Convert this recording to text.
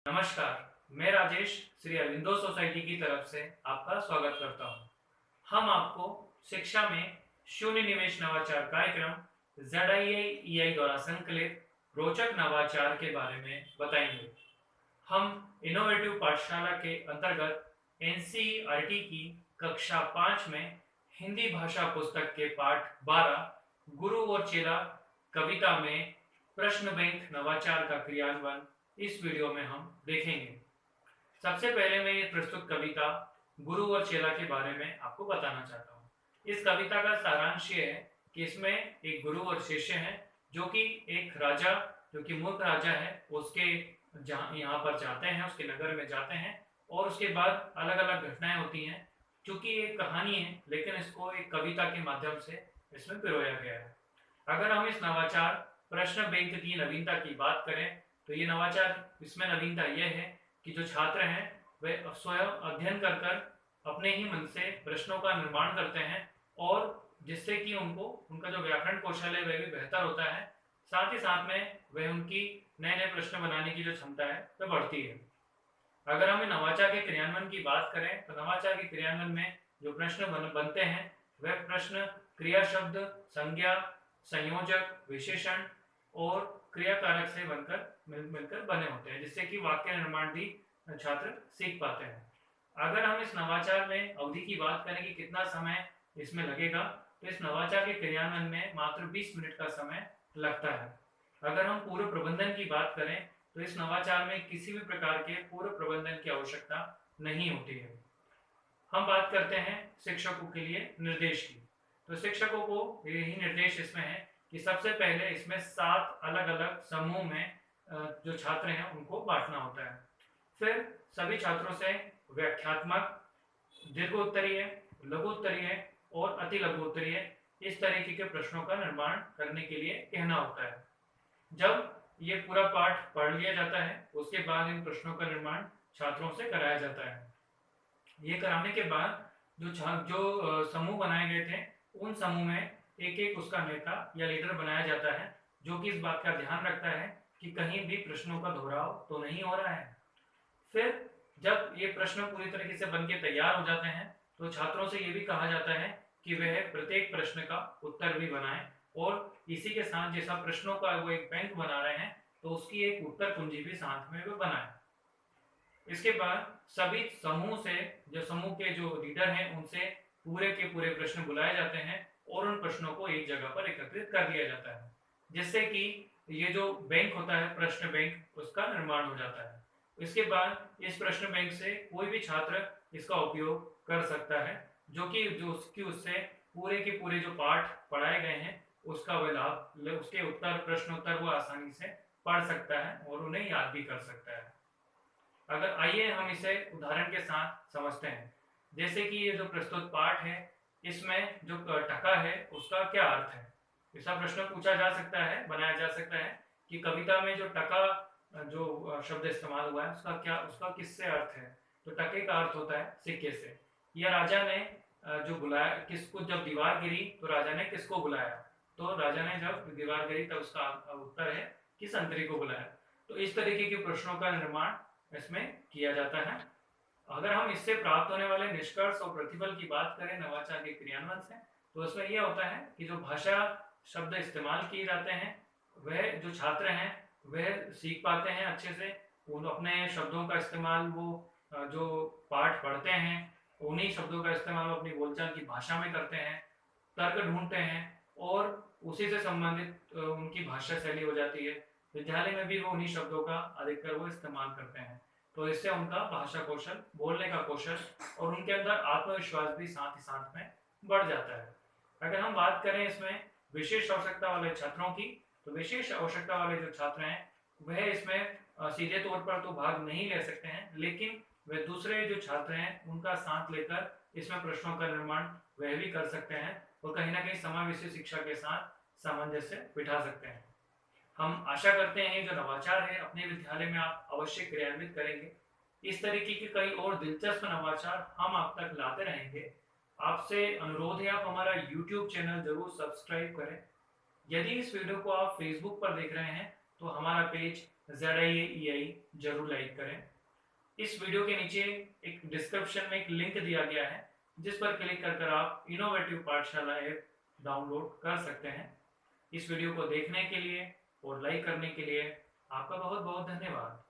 नमस्कार, मैं राजेश श्री अरविंदो सोसाइटी की तरफ से आपका स्वागत करता हूं। हम आपको शिक्षा में शून्य निवेश नवाचार कार्यक्रम ZIA द्वारा संकलित रोचक नवाचार के बारे में बताएंगे। हम इनोवेटिव पाठशाला के अंतर्गत NCERT की कक्षा 5 में हिंदी भाषा पुस्तक के पाठ 12 गुरु और चेला कविता में प्रश्न बैंक नवाचार का क्रियान्वयन इस वीडियो में हम देखेंगे। सबसे पहले मैं ये प्रस्तुत कविता गुरु और चेला के बारे में आपको बताना चाहता हूँ। इस कविता का सारांश ये है कि इसमें एक गुरु और शिष्य हैं, जो कि एक राजा, जो कि मूर्ख राजा है, उसके यहाँ पर जाते हैं, उसके नगर में जाते हैं और उसके बाद अलग अलग घटनाएं होती हैं। चूंकि एक कहानी है, लेकिन इसको एक कविता के माध्यम से इसमें पिरोया गया है। अगर हम इस नवाचार प्रश्न बैंक की नवीनता की बात करें तो ये नवाचार, इसमें नवीनता यह है कि जो छात्र हैं वे स्वयं अध्ययन कर कर अपने ही मन से प्रश्नों का निर्माण करते हैं और जिससे कि उनका जो व्याकरण कौशल है वह भी बेहतर होता है। साथ ही साथ में वह उनकी नए नए प्रश्न बनाने की जो क्षमता है वह बढ़ती है। अगर हम नवाचार के क्रियान्वयन की बात करें तो नवाचार के क्रियान्वयन में जो प्रश्न बनते हैं वह प्रश्न क्रिया शब्द, संज्ञा, संयोजक, विशेषण और क्रिया कारक से मिलकर बने होते हैं, जिससे कि वाक्य निर्माण भी छात्र सीख पाते हैं। अगर हम इस नवाचार में अवधि की बात करें कि कितना समय इसमें लगेगा, तो इस नवाचार के क्रियान्वयन में मात्र 20 मिनट का समय लगता है। अगर हम पूर्व प्रबंधन की बात करें तो इस नवाचार में किसी भी प्रकार के पूर्व प्रबंधन की आवश्यकता नहीं होती है। हम बात करते हैं शिक्षकों के लिए निर्देश की, तो शिक्षकों को यही निर्देश इसमें है कि सबसे पहले इसमें 7 अलग अलग समूह में जो छात्र हैं उनको बांटना होता है। फिर सभी छात्रों से व्याख्यात्मक, दीर्घोत्तरीय, लघुत्तरीय और अति लघुत्तरीय इस तरीके के प्रश्नों का निर्माण करने के लिए कहना होता है। जब ये पूरा पाठ पढ़ लिया जाता है उसके बाद इन प्रश्नों का निर्माण छात्रों से कराया जाता है। ये कराने के बाद जो समूह बनाए गए थे उन समूह में एक एक उसका नेता या लीडर बनाया जाता है, जो कि इस बात का ध्यान रखता है कि कहीं भी प्रश्नों का दोहराव तो नहीं हो रहा है। फिर जब ये प्रश्न पूरी तरीके से बनके तैयार हो जाते हैं तो छात्रों से ये भी कहा जाता है कि वह प्रत्येक प्रश्न का उत्तर भी बनाएं और इसी के साथ जैसा प्रश्नों का वो एक बैंक बना रहे हैं तो उसकी एक उत्तर कुंजी भी साथ में वो बनाएं। इसके बाद सभी समूह से, जो समूह के जो लीडर हैं, उनसे पूरे के पूरे प्रश्न बुलाए जाते हैं और उन प्रश्नों को एक जगह पर एकत्रित कर दिया जाता है, जिससे कि ये जो बैंक होता है, प्रश्न बैंक, उसका निर्माण हो जाता है। इसके बाद इस प्रश्न बैंक से कोई भी छात्र इसका उपयोग कर सकता है, जो उसकी उससे पूरे के पूरे जो पाठ पढ़ाए गए हैं उसका वह लाभ, उसके उत्तर, प्रश्न उत्तर वो आसानी से पढ़ सकता है और उन्हें याद भी कर सकता है। अगर आइए हम इसे उदाहरण के साथ समझते हैं। जैसे कि ये जो प्रस्तुत पाठ है, इसमें जो टका है उसका क्या अर्थ है, ऐसा प्रश्न पूछा जा सकता है, बनाया जा सकता है कि कविता में जो टका जो शब्द इस्तेमाल हुआ है उसका किससे अर्थ है। तो टके का अर्थ होता है सिक्के से। या राजा ने जो बुलाया किसको, जब दीवार गिरी तो राजा ने किसको बुलाया, तो राजा ने जब दीवार गिरी तब उसका उत्तर है कि संतरी को बुलाया। तो इस तरीके के प्रश्नों का निर्माण इसमें किया जाता है। अगर हम इससे प्राप्त होने वाले निष्कर्ष और प्रतिफल की बात करें नवाचार के क्रियान्वयन से, तो इसमें यह होता है कि जो भाषा शब्द इस्तेमाल किए जाते हैं वह जो छात्र हैं वह सीख पाते हैं अच्छे से। उन अपने शब्दों का इस्तेमाल वो जो पाठ पढ़ते हैं उन्हीं शब्दों का इस्तेमाल अपनी बोलचाल की भाषा में करते हैं, तर्क ढूंढते हैं और उसी से संबंधित उनकी भाषा शैली हो जाती है। विद्यालय में भी वो उन्हीं शब्दों का अधिकतर वो इस्तेमाल करते हैं, तो इससे उनका भाषा कौशल, बोलने का कौशल और उनके अंदर आत्मविश्वास भी साथ ही साथ में बढ़ जाता है। अगर हम बात करें इसमें विशेष आवश्यकता वाले छात्रों की, तो विशेष आवश्यकता वाले जो छात्र हैं वह इसमें सीधे तौर पर तो भाग नहीं ले सकते हैं, लेकिन वे दूसरे जो छात्र हैं उनका साथ लेकर इसमें प्रश्नों का निर्माण वह भी कर सकते हैं और कहीं ना कहीं समावेशी शिक्षा के साथ सामंजस्य बिठा सकते हैं। हम आशा करते हैं जो नवाचार है अपने विद्यालय में आप अवश्य क्रियान्वित करेंगे। इस तरीके के कई और दिलचस्प नवाचार हम आप तक लाते रहेंगे। आपसे अनुरोध है, आप हमारा YouTube चैनल जरूर सब्सक्राइब करें। यदि इस वीडियो को आप Facebook पर देख रहे हैं तो हमारा पेज ZIAEI जरूर लाइक करें। इस वीडियो के नीचे एक डिस्क्रिप्शन में एक लिंक दिया गया है जिस पर क्लिक कर आप इनोवेटिव पाठशाला ऐप डाउनलोड कर सकते हैं। इस वीडियो को देखने के लिए और लाइक करने के लिए आपका बहुत बहुत धन्यवाद।